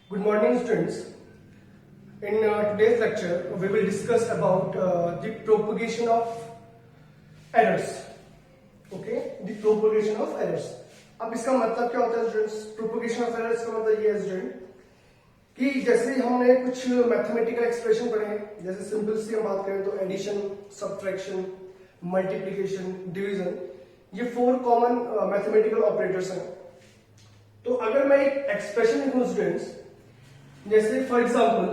Good morning, students. In today's lecture, we will discuss about the propagation of errors. Okay, the propagation of errors. अब इसका मतलब क्या होता है students? Propagation of errors का मतलब ये है स्टूडेंट कि जैसे हमने कुछ मैथमेटिकल एक्सप्रेशन पढ़े हैं, जैसे सिंपल सी हम बात करें तो एडिशन, सब्ट्रैक्शन, मल्टीप्लिकेशन, डिवीजन, ये 4 कॉमन मैथमेटिकल ऑपरेटर्स हैं. तो अगर मैं एक एक्सप्रेशन लिखूं स्टूडेंट्स, जैसे for example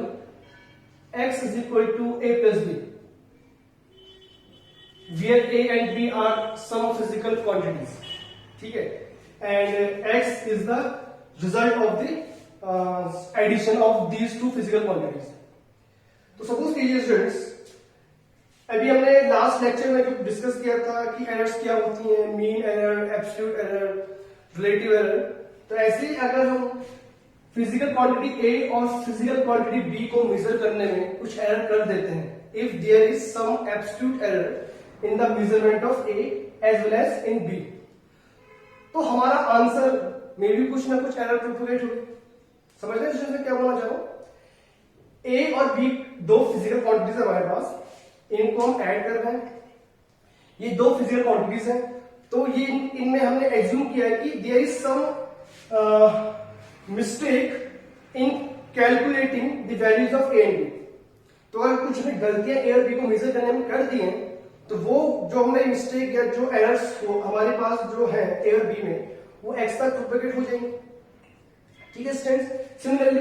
x is equal to a plus b, where a and b are some physical quantities, ठीक है, and x is the result of the addition of these two physical quantities. तो suppose कीजिए students, अभी हमने last lecture में जो discuss किया था कि एरर्स क्या होती हैं, mean error, absolute error, relative error. तो ऐसे ही अगर हम फिजिकल क्वांटिटी ए और फिजिकल क्वांटिटी बी को मेजर करने में कुछ एरर कर देते हैं, if there is some absolute error in the measurement of A as well as in B, तो हमारा आंसर में भी कुछ ना कुछ एरर प्रोपोगेट होगी. समझ रहे हैं क्या बोलना चाहूं? ए और बी दो फिजिकल क्वांटिटीज है हमारे पास, इनको हम ऐड कर रहे हैं. ये दो फिजिकल क्वांटिटीज हैं, तो ये इनमें हमने एज्यूम किया है कि there is some mistake in calculating the values of A and B. तो अगर कुछ हमें गलतियां ए और बी को मेजर करने में कर दी हैं, तो वो जो हमने मिस्टेक या जो एरर्स हमारे पास जो है ए और बी में, वो एक्स तक प्रोपेगेट हो जाएंगे. ठीक है स्टूडेंट्स. सिमिलरली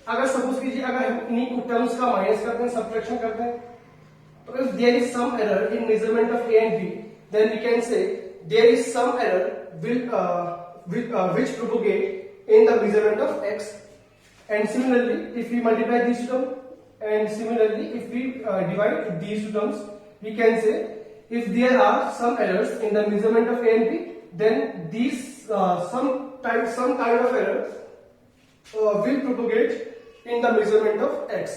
अगर सपोज कीजिए अगर हम इन्हीं टर्म्स का माइनस करते हैं, सब्ट्रैक्शन करते हैं, तो if there is some error in measurement of A and B, then we can say there is some error which propagate in the measurement of x. And similarly if we multiply these two terms, and similarly if we divide these two terms, we can say if there are some errors in the measurement of a and b, then these some kind of error will propagate in the measurement of x.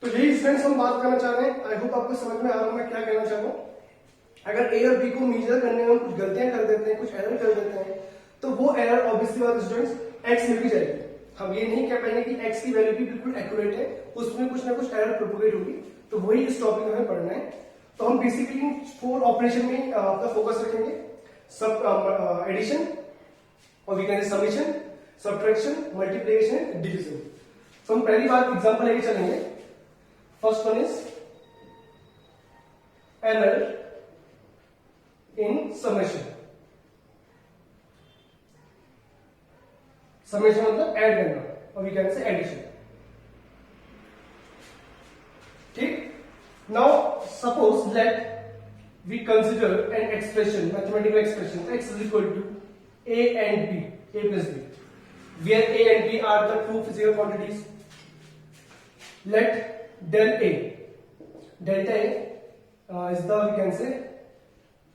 तो यही students हम बात करना चाह रहे हैं. I hope आपको समझ में आ रहा है मैं क्या कहना चाह रहा हूं. अगर ए और बी को मेजर करने में कुछ गलतियां कर देते हैं, कुछ एरर कर देते हैं, तो वो एरर ऑब्वियसली बात स्टूडेंट्स एक्स में भी जाएगी. हम ये नहीं कह पाएंगे कि एक्स की वैल्यू भी बिल्कुल एक्यूरेट है, उसमें कुछ ना कुछ एरर प्रोपोगेट होगी. तो वही इस टॉपिक में हमें पढ़ना है. तो हम बेसिकली इन 4 ऑपरेशन में अपना फोकस रखेंगे. सब एडिशन, और we can say summation, subtraction, multiplication, division. तो हम पहली बार एग्जांपल लेके चलेंगे. First one is error in summation. Summation मतलब ऐड करना, और वी कैन से एडिशन. ठीक. Now suppose let we consider an expression, mathematical expression x is equal to a and b, a plus b, where a and b are the two physical quantities. Let delta a is the, we can say,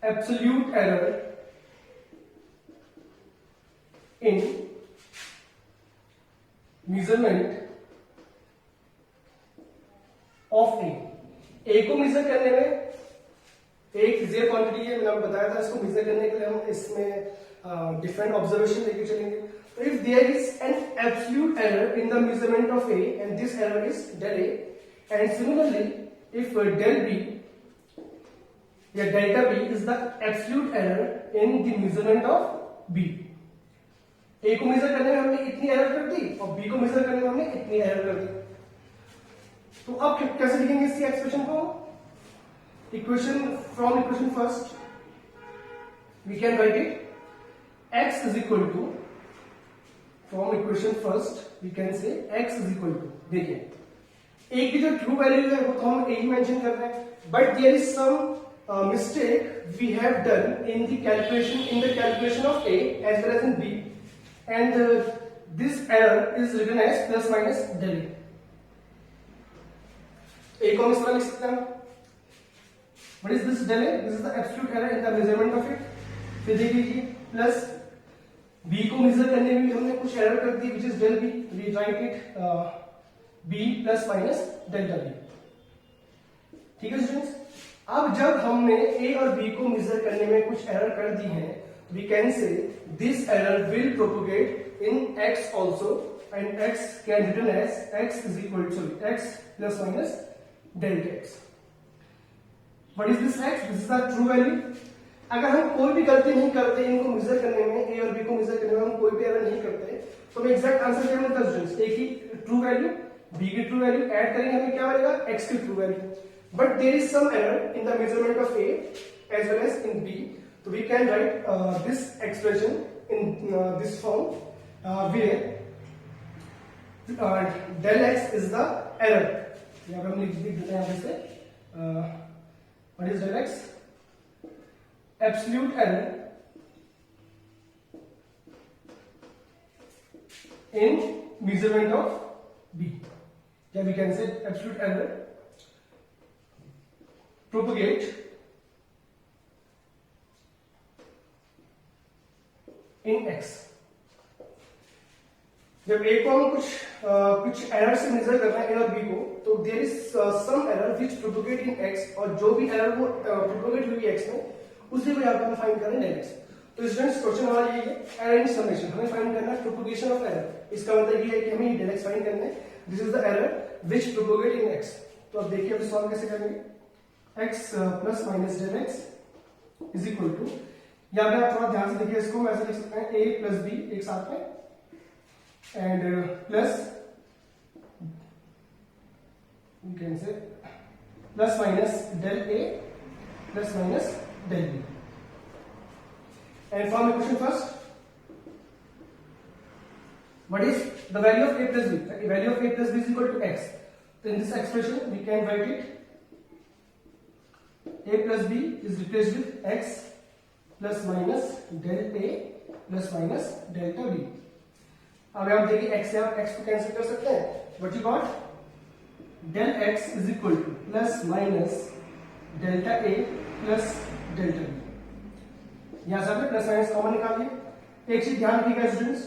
absolute error in measurement of a. a को measure करने में एक physical quantity है, मैंने आपको बताया था. इसको मेजर करने के लिए हम इसमें डिफरेंट ऑब्जर्वेशन लेके चलेंगे. तो if there is an absolute error in the measurement of a and this error is del a, and similarly if del b या delta b is the absolute error in the measurement of b. a को measure करने में हमने इतनी error कर दी और b को measure करने में हमने इतनी एरर कर दी. तो अब कैसे लिखेंगे इसी एक्सप्रेशन को? From equation first we can write it x is equal to, from equation first we can say x is equal to, देखिए a की जो ट्रू वैल्यू है वो तो हम a ही मेंशन कर रहे हैं, but there is some mistake we have done in the calculation of a as well as in b, and this error is written as plus minus del a. a को हम इस तरह लिख सकते हैं. what is this del a? this is the absolute error in the measurement of it. फिर देख लीजिए प्लस b को मेजर करने में भी हमने कुछ एरर कर दी, which is del b. we write it b plus minus delta b. ठीक है स्टूडेंट्स. अब जब हमने a और b को मेजर करने में कुछ एरर कर दी है, we can say this error will propagate in x also, and x can written as x is equal to x plus minus delta x. What is this x? This is the true value. अगर हम कोई भी गलती नहीं करते इनको major करने में, a और b को मेजर करने में हम कोई भी एरर नहीं करते, तो हमें एग्जैक्ट आंसर क्या मिलता है स्टूडेंट्स? a की ट्रू वैल्यू, b की ट्रू वैल्यू ऐड करेंगे हमें क्या मिलेगा? x की true value. But there is some error in the measurement of a as well as in b. So we can write this expression in this form where del x is the error. यहाँ पे हम लिख देते हैं यहाँ से what is del x? Absolute error in measurement of b. Yeah, we can say absolute error propagate in x. जब a को हम कुछ एरर से मेजर कर रहे हैं a और b को, तो there is some error which propagate in x, और जो भी एरर वो प्रोपोगेट हुई x में उसी को यहाँ पे हम फाइंड कर रहे हैं del x. तो स्टूडेंट्स क्वेश्चन हमारा ये है एरर इन समेशन, हमें फाइंड करना है प्रोपोगेशन ऑफ एरर. इसका मतलब ये है कि हमें del x फाइंड करना है. This is the error which propagate in x. तो अब देखिए अब सॉल्व कैसे करेंगे. x plus minus del x is equal to, यहाँ पे आप थोड़ा ध्यान से देखिए इसको, हम ऐसे लिख सकते हैं a प्लस b एक साथ में and plus you can say plus minus del a plus minus del b. And form equation first. What is the value of a plus b? The value of a plus b is equal to x. So in this expression we can write it a plus b is replaced with x plus minus del a plus minus delta b. अब आप देखिए x से आप x को cancel कर सकते हैं. What you got? Del x is equal to plus minus delta a plus delta b. यहां से आपने प्लस माइनस कॉमन निकाल लिया. एक चीज ध्यान रखिएगा स्टूडेंट्स,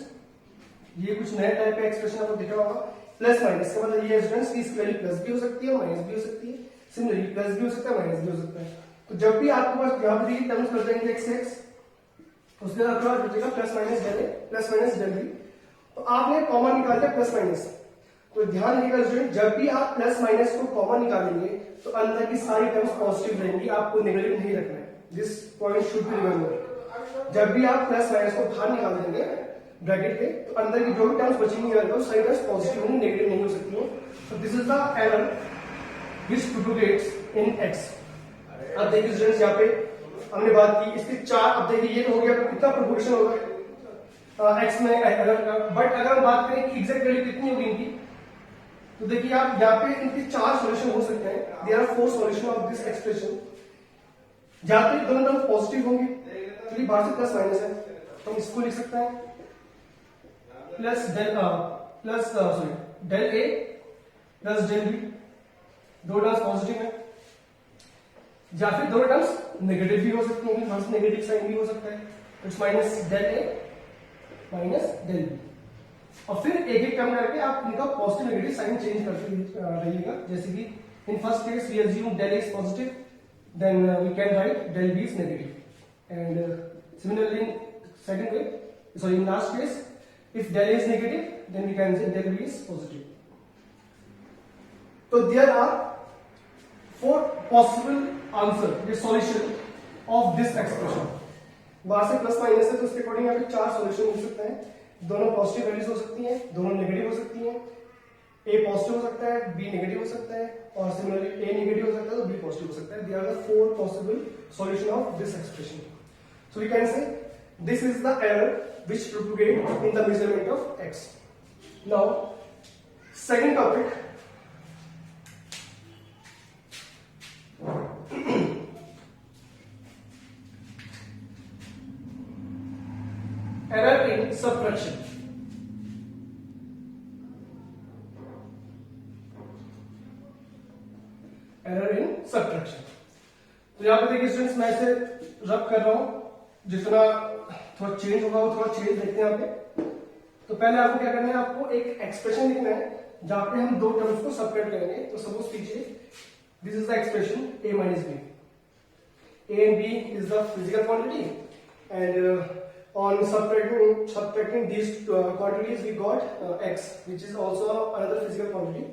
ये कुछ नया टाइप का एक्सप्रेशन आपको दिख रहा होगा. प्लस माइनस का मतलब ये स्टूडेंट्स की इसकी वैल्यू प्लस भी हो सकती है माइनस भी हो सकती है. सिमिलरली प्लस भी हो सकता है माइनस भी हो सकता है. तो जब भी आपके पास यहाँ पे टर्म्स कर देंगे x x, उसके बाद आपके पास बचेगा plus minus del a plus minus del b. तो आपने कॉमन निकाल दिया प्लस माइनस. तो ध्यान रखिएगा स्टूडेंट, जब भी आप प्लस माइनस को कॉमन निकालेंगे तो अंदर की सारी टर्म्स पॉजिटिव रहेंगी, आपको नेगेटिव नहीं रखना है. This point should be remember. जब भी आप प्लस माइनस को बाहर निकाल देंगे ब्रैकेट के, तो अंदर की जो भी टर्म्स बचेंगी सारी टर्म्स पॉजिटिव होंगी, नेगेटिव नहीं हो सकती हैं. सो this is the error which propagates in x. अब देखिए स्टूडेंट्स, यहाँ पे हमने बात की इसके चार. अब देखिए ये तो हो गया, कितना प्रोपोगेशन होगा x में एरर का. बट अगर हम बात करें कि एग्जैक्ट वैल्यू कितनी होगी इनकी, तो देखिए आप यहाँ पे इनके चार सॉल्यूशन हो सकते हैं. There are 4 solution of this expression. जहां पे दोनों टर्म पॉजिटिव होंगे, चलिए बाहर से प्लस माइनस है तो हम इसको लिख सकते हैं plus del a plus del b. दो टर्म्स पॉजिटिव है, या फिर दोनों टर्म्स नेगेटिव भी हो सकती हैं, फर्स्ट नेगेटिव साइन भी हो सकता है. It's minus del a minus del b. और फिर एक एक टर्म करके आप इनका पॉजिटिव नेगेटिव साइन चेंज करते रहिएगा. जैसे कि in first case we assume del a is positive, then we can write del b is negative. And similarly in second way, sorry in last case, if del a is negative, then we can say del b is positive. So there are 4 possible answer, the solution of this expression. बाहर से plus minus है तो उसके according यहाँ पे 4 solution हो सकते हैं. दोनों पॉजिटिव वैल्यूज हो सकती हैं, दोनों नेगेटिव हो सकती हैं. a पॉजिटिव हो सकता है, b नेगेटिव हो सकता है, और सिमिलरली a नेगेटिव हो सकता है तो b पॉजिटिव हो सकता है. There are the 4 possible solution of this expression. So we can say this is the error which propagate in the measurement of x. Now second topic, error in subtraction. Error in subtraction. तो यहाँ पे देखिए students, मैं इसे रब कर रहा हूं, जितना थोड़ा चेंज होगा वो थोड़ा चेंज देखते हैं यहाँ पे. तो पहले आपको क्या करना है, आपको एक एक्सप्रेशन लिखना है जहां पे हम दो टर्म्स को सेपरेट करेंगे. तो सपोज कीजिए this is the expression a minus b. a and b is the physical quantity and On subtracting these quantities, we got x, which is also another physical quantity.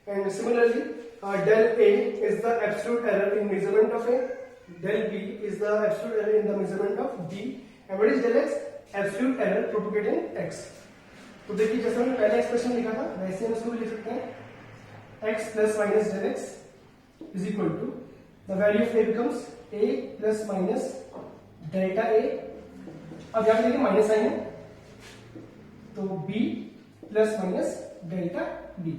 And similarly, del A is the absolute error in measurement of A, del B is the absolute error in the measurement of B, and what is del X? Absolute error propagating X. तो देखिए जैसे हमने पहले expression लिखा था वैसे हम इसको भी लिख सकते हैं x plus minus del x is equal to the value of A becomes A plus minus delta A. अब यहाँ पे देखिए माइनस साइन है तो b plus minus delta b.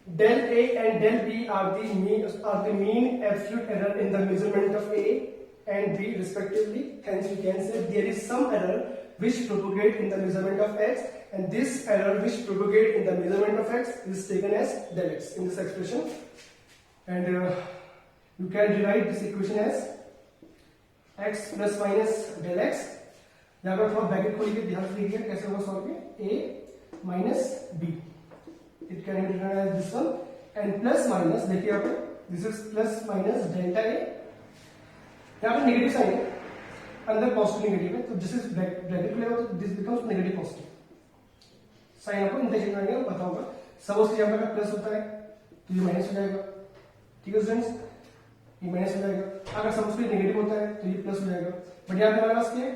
Del A and del B are the mean absolute error in the measurement of A and B respectively. Hence we can say there is some error which propagate in the measurement of x, and this error which propagate in the measurement of x is taken as del x in this expression. And you can rewrite this equation as x plus minus del x. यहाँ पर थोड़ा bracket खोल के ध्यान से देखिए कैसे होगा सॉल्व किया, a minus b. It can be written as this one, and plus minus देखिए यहाँ पे this is plus minus delta a. यहाँ पे नेगेटिव साइन है, अंदर पॉजिटिव नेगेटिव है, तो दिस इज ब्रैकेट खुलेगा तो this becomes negative positive. Sign आपको इंटेग्रेट करने का पता होगा. सपोज कि यहाँ पे प्लस होता है तो ये माइनस हो जाएगा. ठीक है स्टूडेंट्स, ये माइनस हो जाएगा. अगर सपोज कि नेगेटिव होता है तो ये प्लस हो जाएगा. बट यहाँ पे हमारे पास क्या है,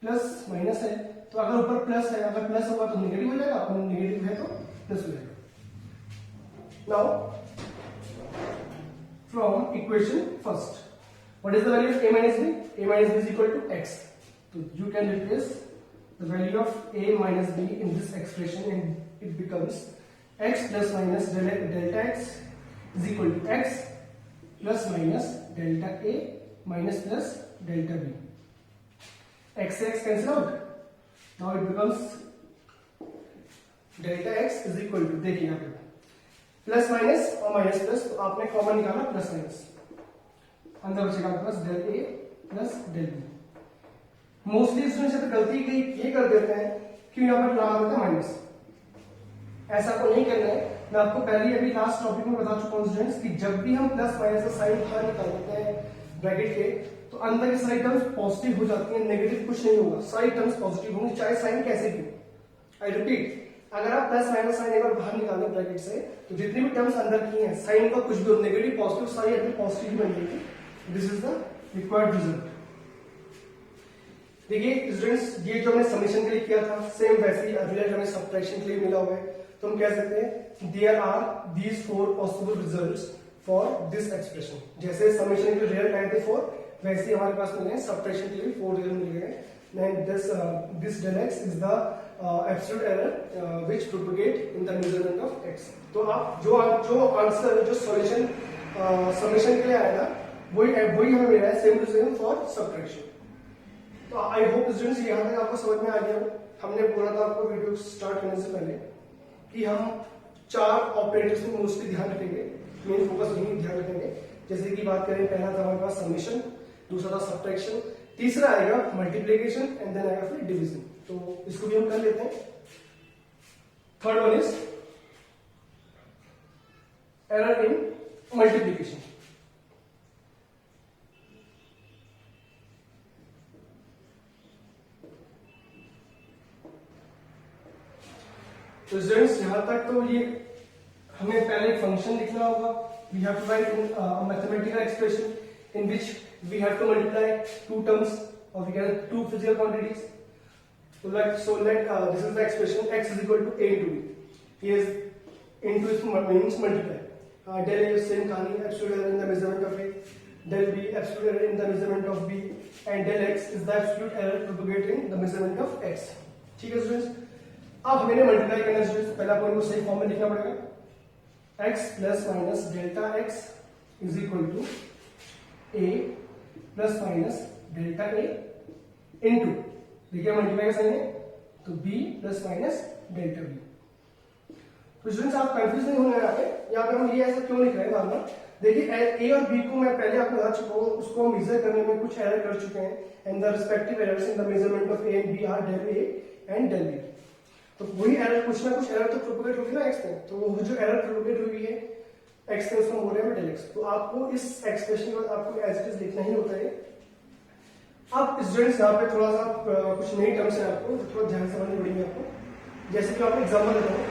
प्लस माइनस है, तो अगर ऊपर प्लस है, अगर प्लस होगा तो नेगेटिव हो जाएगा, और नेगेटिव है तो प्लस हो जाएगा. Now from equation first, what is the value of a minus b? A minus b is equal to x. So you can replace the value of a minus b in this expression, and it becomes x plus minus delta x is equal to x plus minus delta a minus plus delta b. X cancel out. Now it becomes delta x is equal to, देखिए यहाँ पे plus minus और minus plus, तो आपने common निकाला plus minus, अंदर बचेगा plus del a plus del b. Mostly students यहाँ पे गलती ये कर देते हैं कि यहाँ पर लगा देते हैं माइनस. ऐसा आपको नहीं करना है. मैं आपको पहले अभी लास्ट टॉपिक में बता चुका हूँ स्टूडेंट्स कि जब भी हम प्लस माइनस का साइन बाहर निकाल देते हैं ब्रैकेट के, तो अंदर की सारी टर्म्स पॉजिटिव हो जाती हैं, नेगेटिव कुछ नहीं होगा, सारी टर्म्स पॉजिटिव होंगी चाहे साइन कैसे भी. आई रिपीट, अगर आप प्लस माइनस साइन एक बार बाहर निकाल दें ब्रैकेट से, तो जितनी भी टर्म्स अंदर की हैं साइन का कुछ भी हो, नेगेटिव पॉजिटिव सारी अंदर पॉजिटिव ही बन जाएगी. This is the required result. देखिए स्टूडेंट्स, ये जो हमने समेशन के लिए किया था सेम वैसे ही रिजल्ट हमें सब्ट्रैक्शन के लिए मिला हुआ है. तो हम कह सकते हैं there are these 4 possible results for this expression. जैसे समेशन के लिए रिजल्ट आए थे 4, वैसे ही हमारे पास मिले हैं सब्ट्रैक्शन के लिए 4 रिजल्ट मिल गए. And this del x is the absolute error which propagate in the measurement of x. तो आप जो आंसर जो सॉल्यूशन समेशन के लिए आएगा वही हमें मिला है same to same for subtraction. तो आई होप स्टूडेंट्स यहाँ तक आपको समझ में आ गया हो. हमने बोला था आपको वीडियो स्टार्ट करने से पहले कि हम 4 ऑपरेटर्स में मोस्टली ध्यान रखेंगे, मेन फोकस यही ध्यान रखेंगे. जैसे कि बात करें, पहला था हमारे पास समेशन, दूसरा था सब्ट्रैक्शन, तीसरा आएगा मल्टीप्लिकेशन, एंड देन आएगा फिर डिवीजन. तो इसको भी हम कर लेते हैं. Third one is error in multiplication. तो स्टूडेंट्स यहां तक तो ये हमें पहले फंक्शन लिखना होगा. We have to write mathematical expression in which we have to multiply 2 terms, or we can 2 physical quantities. So let this is the expression x is equal to a into b. Here into is means multiply. Del a is same kani, absolute error in the measurement of a. Del b absolute error in the measurement of b, and del x is the absolute error propagating the measurement of x. ठीक है students. अब हमें multiply करना है students. पहला point को सही form में लिखना पड़ेगा. x plus minus delta x is equal to a plus minus delta a into, देखिए मल्टीप्लाई का साइन है तो b plus minus delta b. तो स्टूडेंट्स आप कंफ्यूज नहीं होना है. यहाँ पे हम ये ऐसा क्यों लिख रहे हैं बार बार. देखिए a और b को मैं पहले आपको बता चुका हूँ, उसको मेजर करने में कुछ एरर कर चुके हैं, and the respective errors in the measurement of a and b are del a and del b. तो वही एरर, कुछ ना कुछ एरर तो प्रोपोगेट होगी ना x में. तो वो जो एरर प्रोपोगेट हुई है x में, उसको बोल रहे हैं डेल x. तो आपको इस एक्सप्रेशन को आपको एज इट इज लिखना ही होता है. अब स्टूडेंट्स यहाँ पे थोड़ा सा कुछ नई टर्म्स है आपको जो थोड़ा ध्यान से समझनी पड़ेगी आपको। जैसे कि आपको एग्जाम्पल देता हूँ,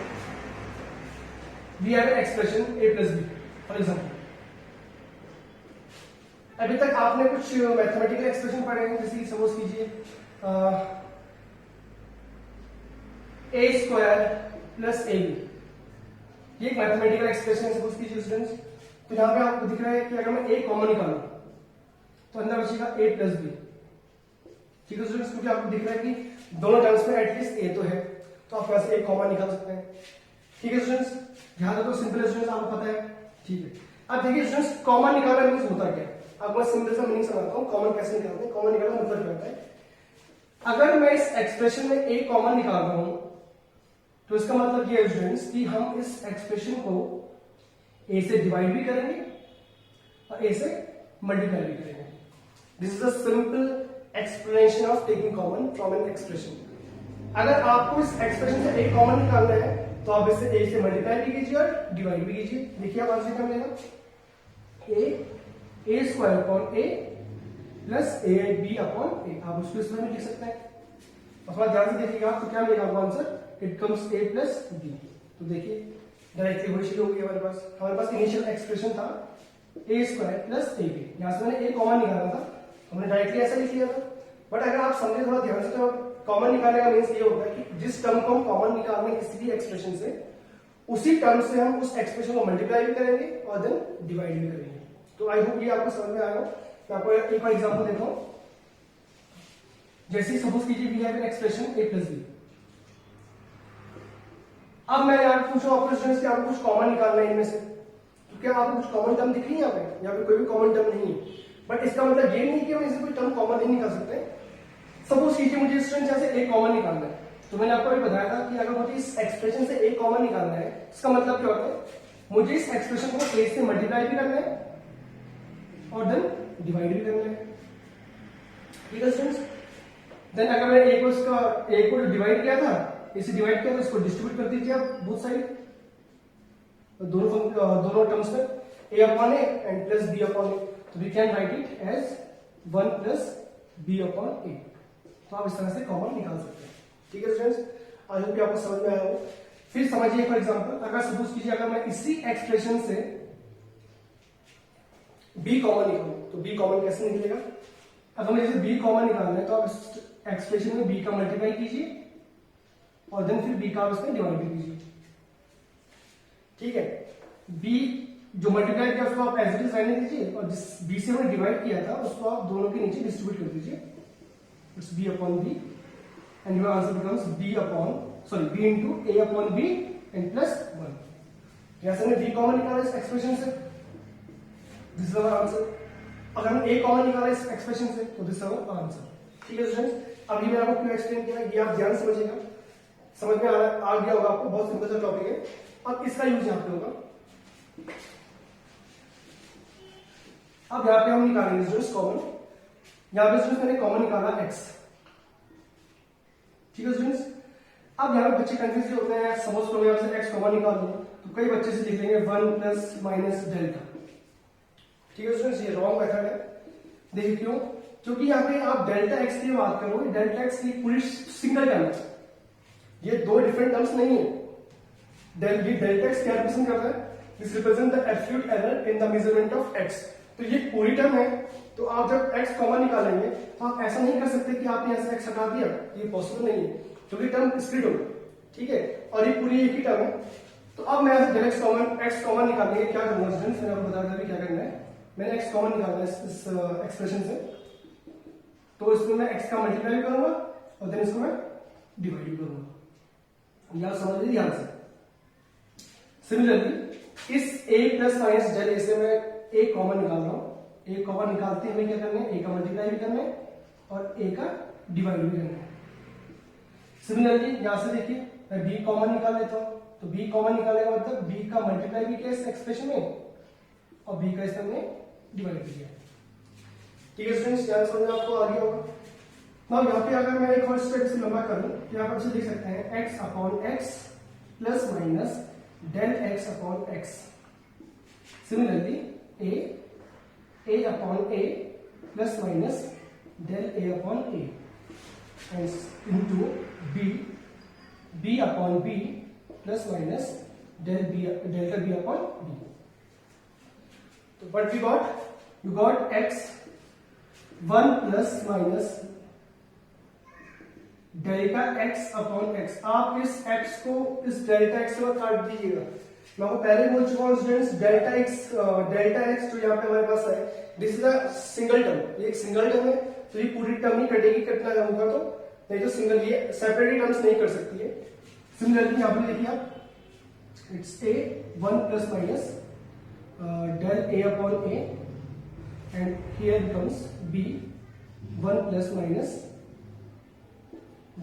we have an expression a plus B for example. अभी तक आपने कुछ मैथमेटिकल एक्सप्रेशन पढ़े हैं, जैसे सपोज कीजिए ए स्क्वायर प्लस ए बी, ये एक मैथमेटिकल एक्सप्रेशन है सपोज कीजिए स्टूडेंट्स। तो यहाँ पे आपको दिख रहा है कि अगर मैं ए कॉमन निकालूं तो अंदर बचेगा ए प्लस बी। ठीक है स्टूडेंट्स, क्योंकि आपको दिख रहा है कि दोनों टर्म्स में एटलीस्ट ए तो है, तो आप वैसे एक कॉमन निकाल सकते हैं। ठीक है स्टूडेंट्स, ध्यान दो, सिंपल स्टूडेंट्स आपको पता है। ठीक है, अब देखिए स्टूडेंट्स, कॉमन निकालना मीन्स होता क्या है। अब मैं सिंपल सा मीनिंग समझाता हूँ, कॉमन कैसे निकालते हैं। कॉमन निकालना मतलब क्या होता है, अगर मैं इस एक्सप्रेशन में ए कॉमन निकाल रहा हूं तो इसका मतलब ये है स्टूडेंट्स कि हम इस एक्सप्रेशन को ए से डिवाइड भी करेंगे और ए से मल्टीप्लाई भी करेंगे। This is a simple explanation of taking common from an expression. अगर आपको इस एक्सप्रेशन से ए कॉमन निकालना है तो आप इसे ए से मल्टीप्लाई भी कीजिए और डिवाइड भी कीजिए। देखिए आप आंसर क्या मिलेगा, a square upon A plus a b upon a. आप उसको इसमें भी लिख सकते हैं और थोड़ा ध्यान से देखिएगा तो क्या मिलेगा आपको answer, it comes A plus B. तो देखिए डायरेक्टली वही चीज हो गई हमारे पास इनिशियल एक्सप्रेशन था ए स्क्वायर प्लस ए बी, यहां से मैंने ए कॉमन निकाला था, हमने डायरेक्टली ऐसा लिख लिया था। बट अगर आप समझे थोड़ा ध्यान से तो कॉमन निकालने का मीन्स ये होता है कि जिस टर्म को हम कॉमन निकालने किसी भी एक्सप्रेशन से, उसी टर्म से हम उस एक्सप्रेशन को मल्टीप्लाई भी करेंगे और देन डिवाइड भी करेंगे। तो आई होप ये आपको समझ में आया हो। मैं आपको एक और एग्जांपल देता हूं, जैसे सपोज कीजिए we have an expression A plus B. अब मैं यार पूछूं आपको स्टूडेंट्स कि आपको कुछ कॉमन निकालना है इनमें से, तो क्या आपको कुछ कॉमन टर्म दिख रही है यहाँ पे कोई भी कॉमन टर्म नहीं है। बट इसका मतलब ये नहीं कि हम इसे कोई टर्म कॉमन नहीं निकाल सकते। सपोज कीजिए मुझे स्टूडेंट यहाँ से ए कॉमन निकालना है, तो मैंने आपको ये बताया था कि अगर मुझे इस एक्सप्रेशन से ए कॉमन निकालना है, इसका मतलब क्या होता है, मुझे इस एक्सप्रेशन को ए से मल्टीप्लाई भी करना है और देन डिवाइड भी करना है। ठीक है स्टूडेंट्स, देन अगर मैंने ए को डिवाइड किया था, इसे डिवाइड किया तो इसको डिस्ट्रीब्यूट कर दीजिए आप बोथ साइड, दोनों टर्म्स में a upon A and plus b upon a. तो we can write it as 1 plus b upon a. तो आप इस तरह से कॉमन निकाल सकते हैं। ठीक है स्टूडेंट्स, आई होप आपको समझ में आया हो। फिर समझिए फॉर एग्जांपल, अगर सपोज कीजिए अगर मैं इसी एक्सप्रेशन से बी कॉमन निकालूं तो बी कॉमन कैसे निकलेगा। अगर मुझे इसे बी कॉमन निकालना है तो आप इस एक्सप्रेशन में बी का मल्टीप्लाई कीजिए और देन फिर बी का आप इसमें डिवाइड भी कीजिए। ठीक है, बी जो मल्टीप्लाई किया उसको आप एज इट इज रहने दीजिए और जिस बी से हमने डिवाइड किया था उसको आप दोनों के नीचे डिस्ट्रीब्यूट कर दीजिए। It's B upon B and your answer becomes B into A upon B and plus 1। यहां से हमने बी कॉमन निकाला इस एक्सप्रेशन से, दिस इज आवर आंसर। अगर हम ए कॉमन निकाला इस एक्सप्रेशन से तो दिस इज आवर आंसर। ठीक है स्टूडेंट्स, अभी मैंने आपको क्यों एक्सप्लेन किया ये आप ध्यान समझिएगा, समझ में आ गया होगा आपको, बहुत सिंपल सा टॉपिक है। अब इसका यूज यहाँ पे होगा, अब यहाँ पे हम निकालेंगे स्टूडेंट्स कॉमन। यहाँ पे स्टूडेंट्स मैंने कॉमन निकाला x। ठीक है स्टूडेंट्स, अब यहाँ पे बच्चे कंफ्यूज होते हैं, सपोज करो यहाँ से x कॉमन निकाल दो तो कई बच्चे से लिख लेंगे 1 प्लस माइनस डेल्टा। ठीक है स्टूडेंट्स, ये रॉन्ग मेथड है। देखिए क्यों, क्योंकि यहाँ पे आप डेल्टा x की बात करोगे, डेल्टा x की पूरी सिंगल टर्म है, ये दो डिफरेंट टर्म्स नहीं है। डेल्टा x क्या रिप्रेजेंट करता है, this represent the absolute error in the measurement of x। तो ये पूरी टर्म है, तो आप जब x कॉमन निकालेंगे तो आप ऐसा नहीं कर सकते कि आपने ऐसे x हटा दिया, ये पॉसिबल नहीं है क्योंकि टर्म स्प्लिट होगा। ठीक है, और ये पूरी एक ही टर्म है। तो अब मैं ऐसे डायरेक्ट x कॉमन निकालने के क्या करूंगा स्टूडेंट्स, मैंने आपको बताया था क्या करना है। मैंने x कॉमन निकालना है इस एक्सप्रेशन से, तो इसमें मैं x का मल्टीप्लाई करूंगा और देन इसको मैं डिवाइड भी करूंगा। यहां समझ लीजिए ध्यान से। सिमिलरली इस a प्लस माइनस डेल ए से मैं a कॉमन निकाल रहा हूं। a कॉमन निकालते हमें क्या करना है, a का मल्टीप्लाई भी करना है और a का डिवाइड भी करना है। सिमिलरली यहां से देखिए मैं b कॉमन निकाल लेता हूं, तो b कॉमन निकालने का मतलब b का मल्टीप्लाई भी किया इस एक्सप्रेशन में और b का इस हमने डिवाइड भी किया। ठीक है स्टूडेंट्स, याद समझ आपको आ गया होगा। अब यहाँ पे अगर मैं एक और स्टेप से लंबा करूं तो यहाँ पर लिख सकते हैं x upon x plus minus del x upon x। Similarly a upon a plus minus del A upon A and into B upon B plus minus delta B upon B. So what we got x 1 plus minus delta x upon x. आप इस x को इस delta x से काट दीजिएगा. मैं आपको पहले बोल चुका हूं स्टूडेंट्स, डेल्टा x जो यहाँ पे हमारे पास है, this is a single term. ये एक सिंगल टर्म है, तो ये पूरी टर्म नहीं कटेगी. कटना होगा तो नहीं तो सिंगल, ये सेपरेटली टर्म्स नहीं कर सकती है. सिमिलरली यहाँ पे देखिए आप, it's a 1 plus minus del A upon A and here becomes b 1 plus minus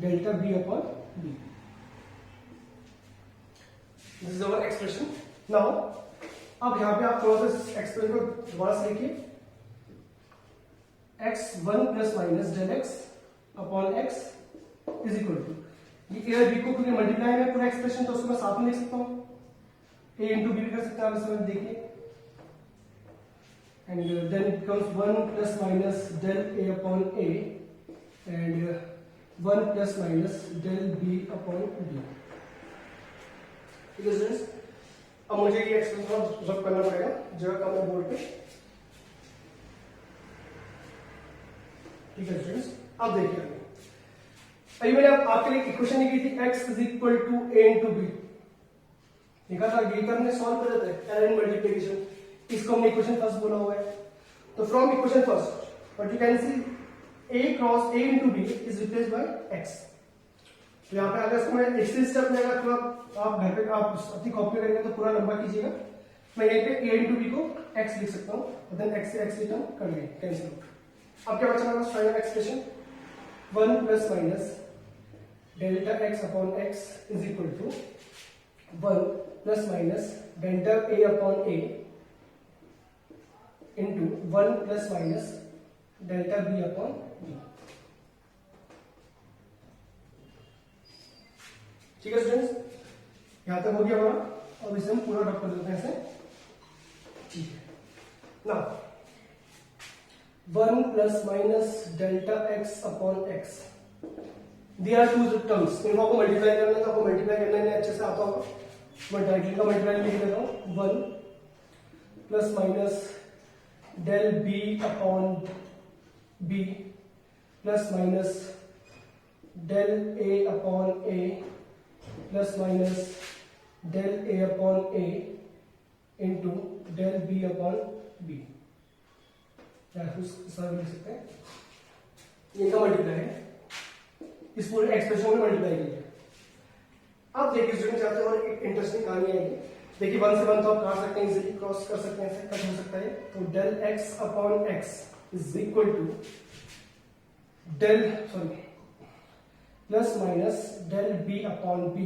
delta B upon B. This is our expression. Now, अब यहाँ पे आप थोड़ा सा एक्सप्रेशन को दोबारा से लिखिए. x 1 plus minus del x upon x is equal to, ये a और b को पूरे मल्टीप्लाई में पूरा एक्सप्रेशन, तो उसको मैं साथ में लिख सकता हूँ. a into b कर सकते हैं आप इसमें, देखिए. And then it becomes 1 plus minus del A upon A and 1 plus minus del B upon B. ठीक है स्टूडेंट्स, अब मुझे ये एक्सप्रेशन रब करना पड़ेगा जगह कम है बोर्ड पे. ठीक है स्टूडेंट्स, अब देखिए अभी मैंने आपके लिए इक्वेशन लिखी थी x is equal to a into b. लिखा था ये करने सॉल्व कर देते हैं एरर मल्टीप्लिकेशन. इसको हमने इक्वेशन फर्स्ट बोला हुआ है. तो from equation first what you can see a cross a into b is replaced by x. तो यहाँ पे अगर इसको मैं एक्सेल स्टेप लेगा तो आप घर पे आप अपनी कॉपी करेंगे तो पूरा लंबा कीजिएगा. मैं यहाँ पे a into b को x लिख सकता हूँ और देन x से x रिटर्न कर लेंगे, कैंसिल. अब क्या बचा हमारा final expression 1 plus minus delta x upon x is equal to 1 plus minus delta a upon a into 1 plus minus delta b upon b. ठीक है स्टूडेंट्स, यहां तक हो गया हमारा. अब इसे हम पूरा ड्रॉप कर देते हैं ऐसे. ठीक है. Now 1 plus minus delta x upon x, they are two terms. इनको आपको मल्टीप्लाई करना है तो आपको मल्टीप्लाई करना है अच्छे से आता होगा. मैं डायरेक्टली का मल्टीप्लाई लिख देता हूं. 1 plus minus del b upon b plus minus del a upon a plus minus del a upon a into del b upon b. या लिख सकते हैं, ये का मल्टीप्लाई है. इस पूरे एक्सप्रेशन को मल्टीप्लाई कीजिए. अब देखिए स्टूडेंट्स, आते हैं और एक इंटरेस्टिंग कहानी आएगी. देखिए 1 से 1 तो आप काट सकते हैं, इजीली क्रॉस कर सकते हैं, ऐसे कट हो सकता है. तो del x upon x is equal to plus minus del b upon b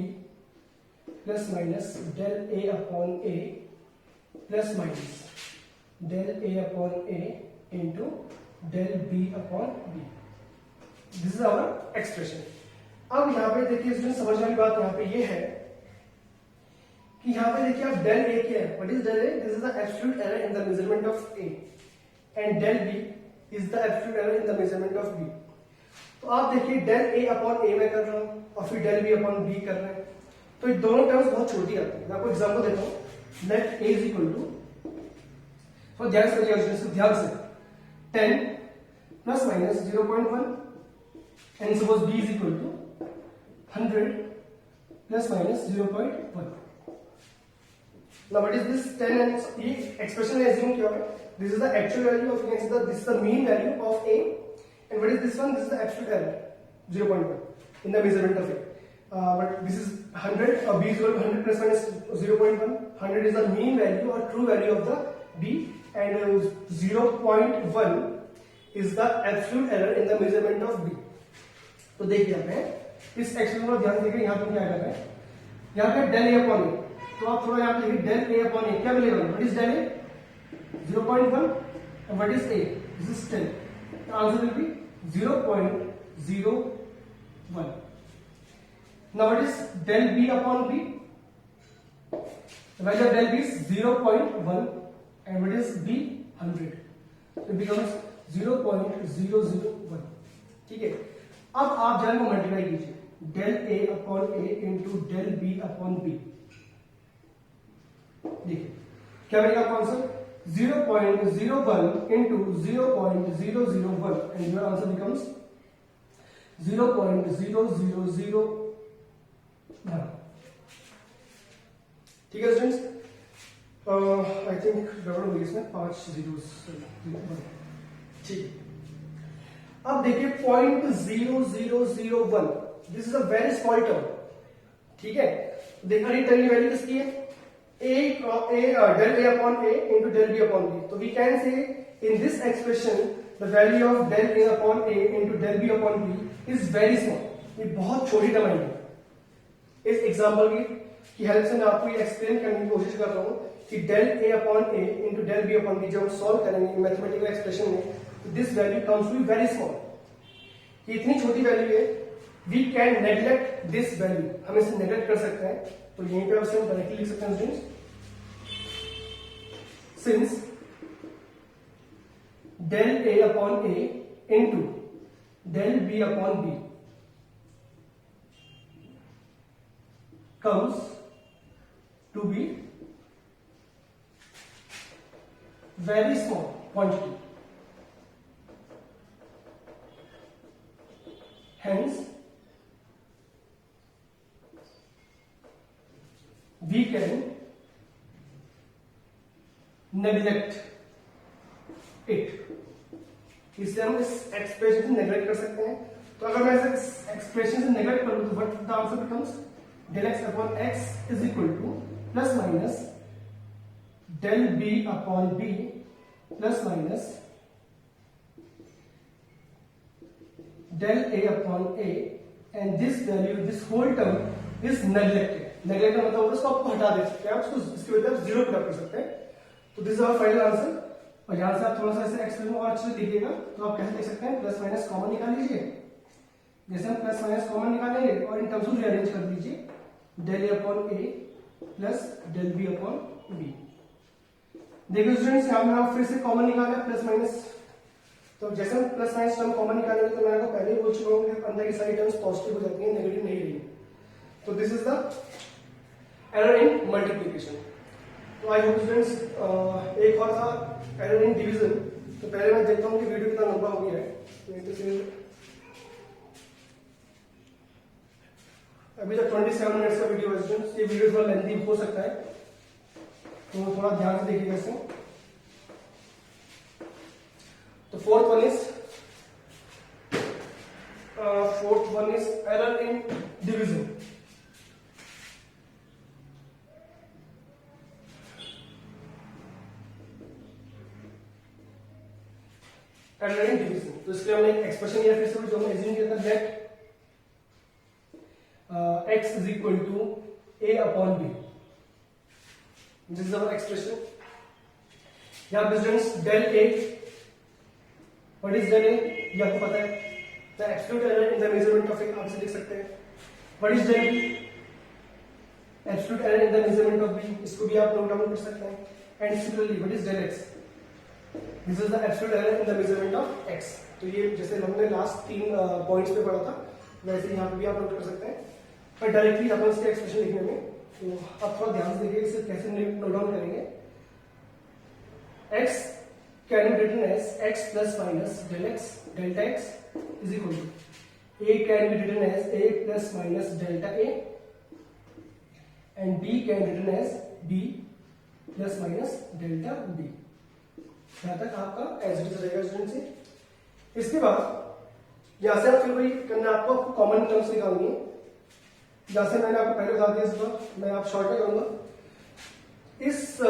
plus minus del a upon a plus minus del a upon a into del b upon b. This is our expression. अब यहाँ पे देखिए student, समझने वाली बात यहाँ पे ये है कि यहाँ पे देखिए आप del a क्या है. What is del a? This is the absolute error in the measurement of a and del b is the absolute error in the measurement of b. तो आप देखिए del a अपॉन a मैं कर रहा हूँ और फिर del b अपॉन b कर रहे हैं, तो ये दोनों टर्म्स बहुत छोटी आती है. मैं आपको एग्जांपल देता हूँ. Let a is equal to, तो ध्यान से देखिए, ध्यान से 10 plus minus 0.1 and suppose b is equal to 100 plus minus 0.1. Now what is this 10 and ये expression है assume क्या है? This is the actual value of, you can see that this is the mean value of a, and what is this one? This is the absolute error 0.1 in the measurement of a. But this is 100, b is equal to 100 plus minus 0.1. 100 is the mean value or true value of the b, and 0.1 is the absolute error in the measurement of b. तो देखिए यहाँ पे इस expression को ध्यान देकर यहाँ पे क्या कर रहे हैं, यहाँ पे del a upon a, तो आप थोड़ा यहाँ पे लिखिए del a upon a. क्या मिलेगा? What is del a? 0.1 and what is a? This is 10. The answer will be 0.01. Now what is del b upon b? The value of del b is 0.1 and what is b? 100. So it becomes 0.001. ठीक है, अब आप जान को multiply कीजिए, del ए upon ए into del B upon B. देखिए क्या बनेगा आपका answer, 0.01 into 0.001 and your answer becomes 0.0001। ठीक है स्टूडेंट्स, आई थिंक गड़बड़ हो गई इसमें 5 जीरोस। ठीक, अब देखिए 0.0001, this is a very small term. ठीक है, देखा नहीं टर्म की वैल्यू किसकी है, डेल ए अपॉन ए into del B upon B. तो we can say in this expression the value of del A upon A into del B upon b is very small. ये बहुत छोटी टर्म है। इस example की help से मैं आपको ये एक्सप्लेन करने की कोशिश कर रहा हूँ कि डेल ए अपॉन ए into del B upon b जब हम सॉल्व करेंगे मैथमेटिकल एक्सप्रेशन में, this value comes to very small. ये इतनी छोटी वैल्यू है, we can neglect this value, हम इसे नेग्लेक्ट कर सकते हैं। तो यहीं पे हम डायरेक्टली लिख सकते हैं students, since del A upon A into del B upon B comes to be very small quantity, hence we can neglect it। इसलिए हम इस एक्सप्रेशन से नेग्लेक्ट कर सकते हैं। तो अगर मैं इस एक्सप्रेशन से नेग्लेक्ट करूं तो what the answer becomes, del x upon x is equal to plus minus del b upon b plus minus del a upon a, and this value, this whole term is neglected। Neglect मतलब होता है उसको आपको हटा दे सकते हैं, आप उसको इसकी वजह से जीरो पुट कर सकते हैं। तो this is our final answer. और यहां से आप थोड़ा सा ऐसे एक्सप्लेन और अच्छे से देखिएगा तो आप कैसे देख सकते हैं, प्लस माइनस कॉमन निकाल लीजिए। जैसे हम प्लस माइनस कॉमन निकालेंगे और इन टर्म्स को रीअरेंज कर दीजिए, डेल ए अपॉन ए plus del B upon B. देखिए स्टूडेंट्स, यहां में आप फिर से कॉमन निकाला प्लस माइनस। तो जैसे हम प्लस माइनस टर्म कॉमन निकालेंगे तो मैं आपको पहले ही बोल चुका हूं कि अंदर की सारी टर्म्स पॉजिटिव हो जाती हैं, नेगेटिव नहीं रही। तो this is the error in multiplication. तो आई होप स्टूडेंट्स, एक और था एरर इन डिवीजन। तो पहले मैं देखता हूं कि वीडियो कितना लंबा हो गया है। अभी तक 27 मिनट्स का वीडियो है स्टूडेंट्स, ये वीडियो थोड़ा लेंथी हो सकता है, तो थोड़ा ध्यान से देखिएगा इसे। तो fourth one is error in division. Error in division, तो इसके लिए हमने एक एक्सप्रेशन लिया फिर से जो हमने एज्यूम किया था, that x is equal to a upon b। This is our expression। यहाँ पे students del a, what is del a ये आपको पता है, the absolute error in the measurement of a, आप इसे लिख सकते हैं। what is del b, absolute error in the measurement of b, इसको भी आप नोट डाउन कर सकते हैं। and similarly what is del x, this is the absolute error in the measurement of x। तो ये जैसे हमने लास्ट 3 पॉइंट्स पे पढ़ा था वैसे यहाँ पे भी आप नोट कर सकते हैं। पर डायरेक्टली अपन इसके एक्सप्रेशन लिखने में, तो आप थोड़ा ध्यान से देखिए इसे कैसे नोट डाउन करेंगे। x can be written as x plus minus del x delta x is equal to a can be written as a plus minus delta a and b can written as b plus minus delta b। यहां तक आपका as it is रहेगा student से। इसके बाद यहां से आप फिर वही करना, आपको कॉमन टर्म्स निकालनी है। जैसे मैंने आपको पहले बता दिया, इस बार मैं आप शॉर्ट में करूंगा। इस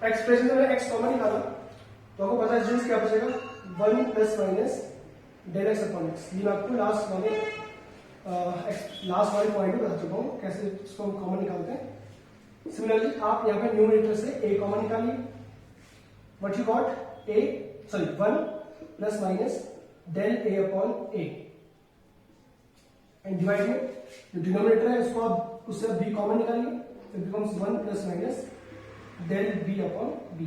एक्सप्रेशन से मैंने x कॉमन निकाला तो आपको पता है स्टूडेंट्स क्या बचेगा, 1 plus minus del X upon X. ये मैं आपको लास्ट वाले पॉइंट में बता चुका हूँ कैसे इसको हम कॉमन निकालते हैं। सिमिलरली आप यहाँ पे न्यूमरेटर से a कॉमन निकालिए, what you got 1 plus minus del a upon a and divide में जो डिनोमिनेटर है उसको आप उससे b कॉमन निकालिए, तो it becomes 1 plus minus del b upon b।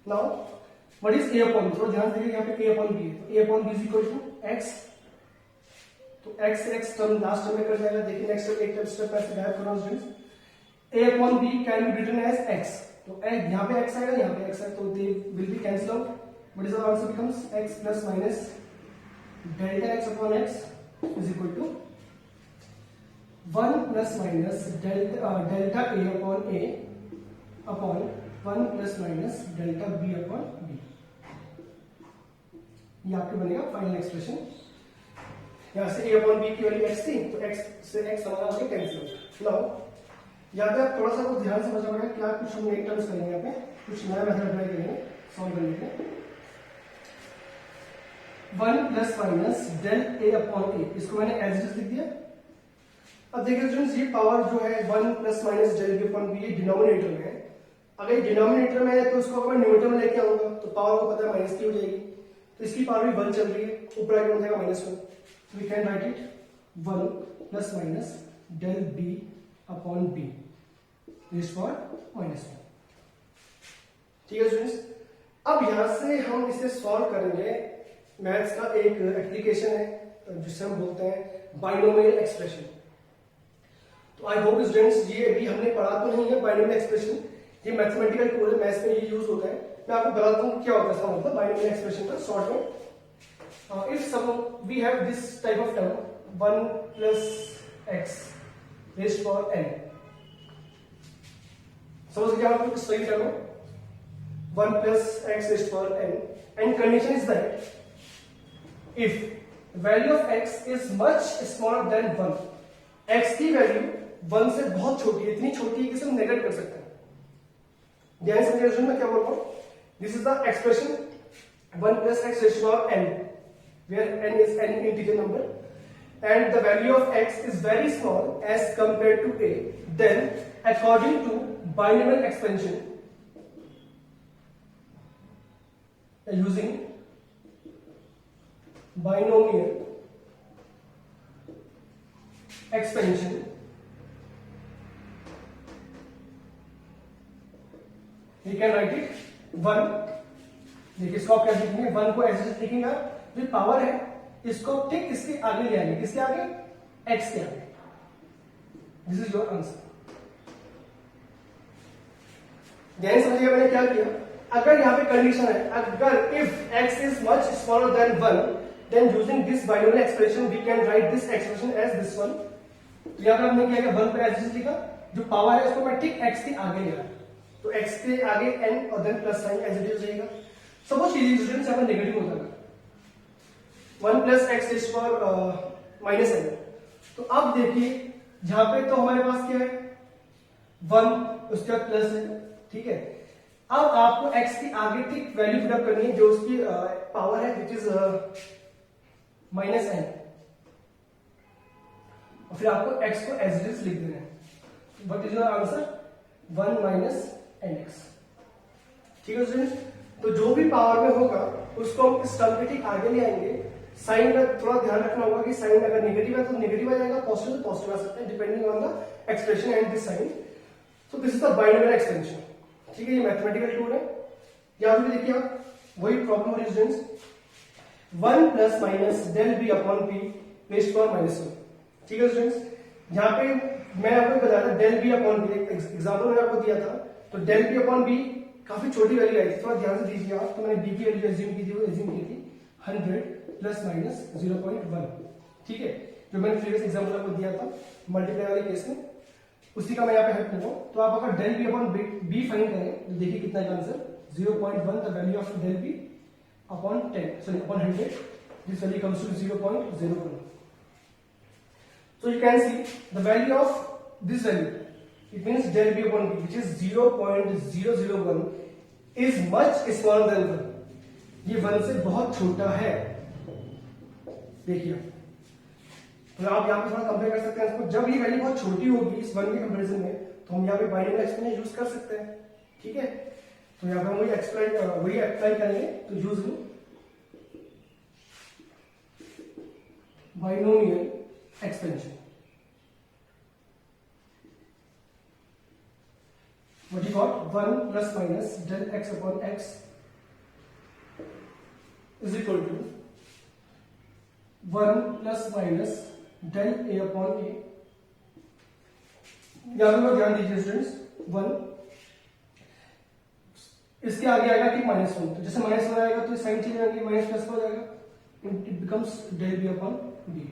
Now what is A upon B, थोड़ा ध्यान दीजिए यहाँ पे ए अपॉन बी है, तो a upon b is equal to x, तो एक्स से एक्स टर्म लास्ट टर्म में कर जाएगा। देखिए नेक्स्ट एक स्टेप ऐसे गायब करो students, a upon b can be written as x, तो यहाँ पे x आएगा, यहाँ पे x आएगा, तो they will be cancelled out, what is the answer becomes x plus minus delta x upon x is equal to 1 plus minus delta a upon a upon 1 plus minus delta b upon b, ये आपके बनेगा final expression. यहाँ से a upon b की value x थी, तो x से x हमारा हो गया कैंसिल। नाउ यहाँ पे आप थोड़ा सा कुछ ध्यान से समझना पड़ेगा, क्या कुछ हम नई टर्म्स करेंगे, यहाँ पे कुछ नया मेथड अप्लाई करेंगे सॉल्व करने के लिए। 1 प्लस माइनस डेल ए अपॉन ए, इसको मैंने एज इट इज लिख दिया। अब देखिए स्टूडेंट्स, ये पावर जो है 1 plus minus del B upon B, ये डिनोमिनेटर में है। अगर ये डिनोमिनेटर में है तो इसको अगर न्यूमरेटर में लेके आऊंगा तो पावर को पता है माइनस की हो जाएगी, तो इसकी पावर भी 1 चल रही है, ऊपर आगे हो जाएगा -1, तो we can write it 1 plus minus del B upon B raise for -1। ठीक है स्टूडेंट्स, अब यहां से हम इसे सॉल्व करेंगे। मैथ्स का एक एप्लीकेशन है जिसे हम बोलते हैं बाइनोमियल एक्सप्रेशन। तो आई होप स्टूडेंट्स, ये अभी हमने पढ़ा तो नहीं है बाइनोमियल एक्सप्रेशन, ये मैथमेटिकल टूल है, मैथ्स में ये यूज होता है। मैं आपको बताता हूँ क्या होता है इसका मतलब बाइनोमियल एक्सप्रेशन का शॉर्ट में। If some we have this type of term 1 plus X raise for n, समझ गया आपको किस सही टर्म है 1 plus X raise for n, and condition is that if value of x is much smaller than 1, x की वैल्यू 1 से बहुत छोटी है, इतनी छोटी है कि इसे हम नेगलेक्ट कर सकते हैं। ध्यान से समझिए मैं क्या बोल रहा हूं, this is the expression 1 plus X raise for n, where n is an integer number and the value of x is very small as compared to a, then according to binomial expansion using binomial expansion we can write it 1। देखिए इसको आप कैसे लिखेंगे, 1 को ऐसे लिखेंगे आप, जो पावर है इसको ठीक इसके आगे ले आएंगे, किसके आगे, x के आगे। This is your answer. ध्यान समझिए मैंने क्या किया, अगर यहाँ पे कंडीशन है, अगर if x is much smaller than 1, then using this binomial expression we can write this expression as this one. तो यहाँ पे हमने क्या किया, 1 पे एज लिखा, जो पावर है उसको मैं ठीक x के आगे ले आया, तो x के आगे n और then plus sign as it is रहेगा। सपोज कीजिए स्टूडेंट्स यहाँ पर नेगेटिव होता है 1 plus X raise for -n, तो अब देखिए जहां पे तो हमारे पास क्या है 1, उसके बाद प्लस है, ठीक है। अब आपको x की आगे ठीक वैल्यू फिट अप करनी है जो उसकी पावर है विच इज -n, और फिर आपको x को एज इट इज लिख देना है। What is your answer 1 minus nx। ठीक है स्टूडेंट्स, तो जो भी पावर में होगा उसको हम इस टर्म के ठीक आगे ले आएंगे। साइन का थोड़ा ध्यान रखना होगा कि साइन अगर नेगेटिव है तो नेगेटिव आ जाएगा, पॉजिटिव तो पॉजिटिव आ सकता है depending on the expression and this sign. So this is the binomial expansion. ठीक है, ये मैथमेटिकल टूल है। यहां पे देखिए आप वही प्रॉब्लम हो रही है students, 1 plus minus del B upon B raise for -1। ठीक है स्टूडेंट्स, यहाँ पे मैं आपको बताया था del B upon B, example मैंने आपको दिया था, तो डेल बी अपॉन बी काफी छोटी वैल्यू आई थी, थोड़ा ध्यान से दीजिए आप। तो मैंने बी की वैल्यू एज्यूम की थी, वो एज्यूम की थी 100 प्लस माइनस 0.1। ठीक है, जो मैंने प्रीवियस एग्जाम्पल आपको दिया था मल्टीप्लाई वाले केस में, उसी का मैं यहाँ पे हेल्प लेता हूँ। तो आप अगर del B upon B find करें तो देखिए कितना है answer 0.1, the value of del B upon 10 sorry upon 100, this value comes to 0.01। So you can see the value of this value, it means del b upon b, which is 0.001 is much smaller than 1। ये 1 से बहुत छोटा है। देखिए तो आप यहाँ पे थोड़ा कंपेयर कर सकते हैं इसको, जब ये वैल्यू बहुत छोटी होगी इस 1 के कंपैरिजन में, तो हम यहाँ पे बाइनोमियल एक्सपेंशन यूज कर सकते हैं। ठीक है, तो यहाँ पे हम वही अप्लाई करेंगे, तो use binomial expansion। What you got 1 plus minus del x upon x is equal to 1 plus minus del A upon a. यहां पर ध्यान दीजिए स्टूडेंट्स, 1 इसके आगे आएगा कि -1, तो जैसे -1 आएगा तो साइन चेंज आएगी, माइनस प्लस हो जाएगा, it becomes del B upon B.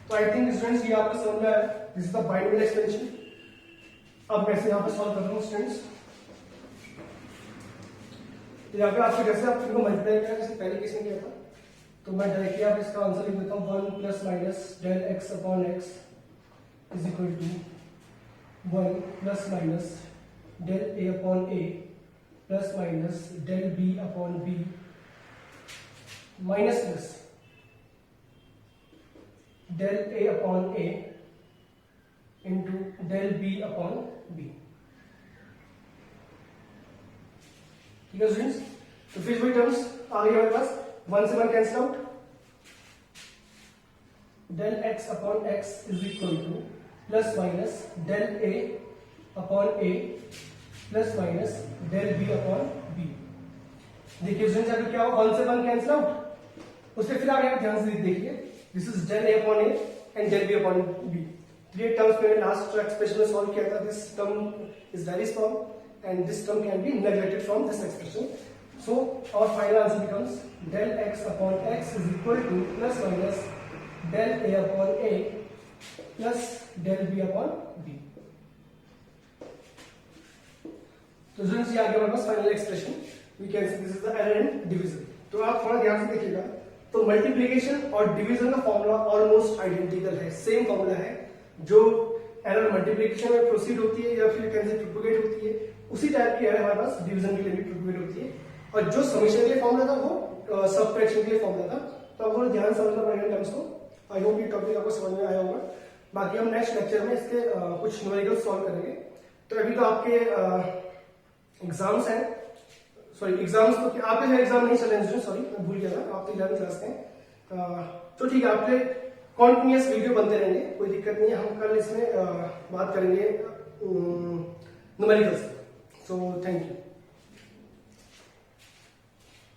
तो आई थिंक स्टूडेंट्स ये आपको समझ में आया, this is the binomial expansion. अब मैं इसे यहाँ पे सॉल्व कर रहा हूँ स्टूडेंट्स। तो यहाँ पे आपको जैसे आप इनको मल्टीप्लाई किया जैसे पहले केस में किया था, तो मैं डायरेक्टली आप इसका आंसर लिख देता हूँ 1 plus minus del X upon X is equal to 1 plus minus del A upon A plus minus del B upon B minus plus del A upon A into del B upon B. ठीक है students, तो फिर वही terms आ गई हमारे पास, 1 से 1 cancel out, del X upon X is equal to plus minus del A upon A plus minus del B upon B. देखिए students अगर क्या हो, 1 से 1 कैंसिल आउट, उससे फिर आगे ध्यान से देखिए, this is del A upon A and del B upon B. ये टर्म्स मैंने लास्ट एक्सप्रेशन में सॉल्व किया था, this term is very small and this term can be neglected from this expression. So our final answer becomes del X upon X is equal to plus minus del A upon A plus del B upon B. तो students ये आ गया हमारे पास final expression, we can say this is the error in division. तो आप थोड़ा ध्यान से देखिएगा, तो मल्टीप्लिकेशन और डिवीजन का फॉर्मूला ऑलमोस्ट आइडेंटिकल है, सेम फॉर्मूला है। जो एरर मल्टीप्लिकेशन में प्रोसीड होती है या फिर कैसे प्रोपोगेट होती है, उसी टाइप की एरर हमारे पास डिवीजन के लिए भी प्रोपोगेट होती है। और जो समेशन के लिए फॉर्मूला था वो सबट्रैक्शन के लिए फॉर्मूला था। तो आप थोड़ा ध्यान समझना पड़ेगा टर्म्स को। आई होप ये टॉपिक आपको समझ में आया होगा। बाकी हम नेक्स्ट लेक्चर में इसके कुछ न्यूमेरिकल्स सॉल्व करेंगे। तो अभी तो आपके एग्जाम्स हैं, सॉरी एग्जाम्स तो आपके जो एग्जाम नहीं चल रहे हैं, सॉरी मैं भूल गया था, आप तो 11th क्लास के हैं। तो ठीक है, आपके कॉन्टिन्यूस वीडियो बनते रहेंगे, कोई दिक्कत नहीं है। हम कल इसमें बात करेंगे न्यूमेरिकल्स। So thank you.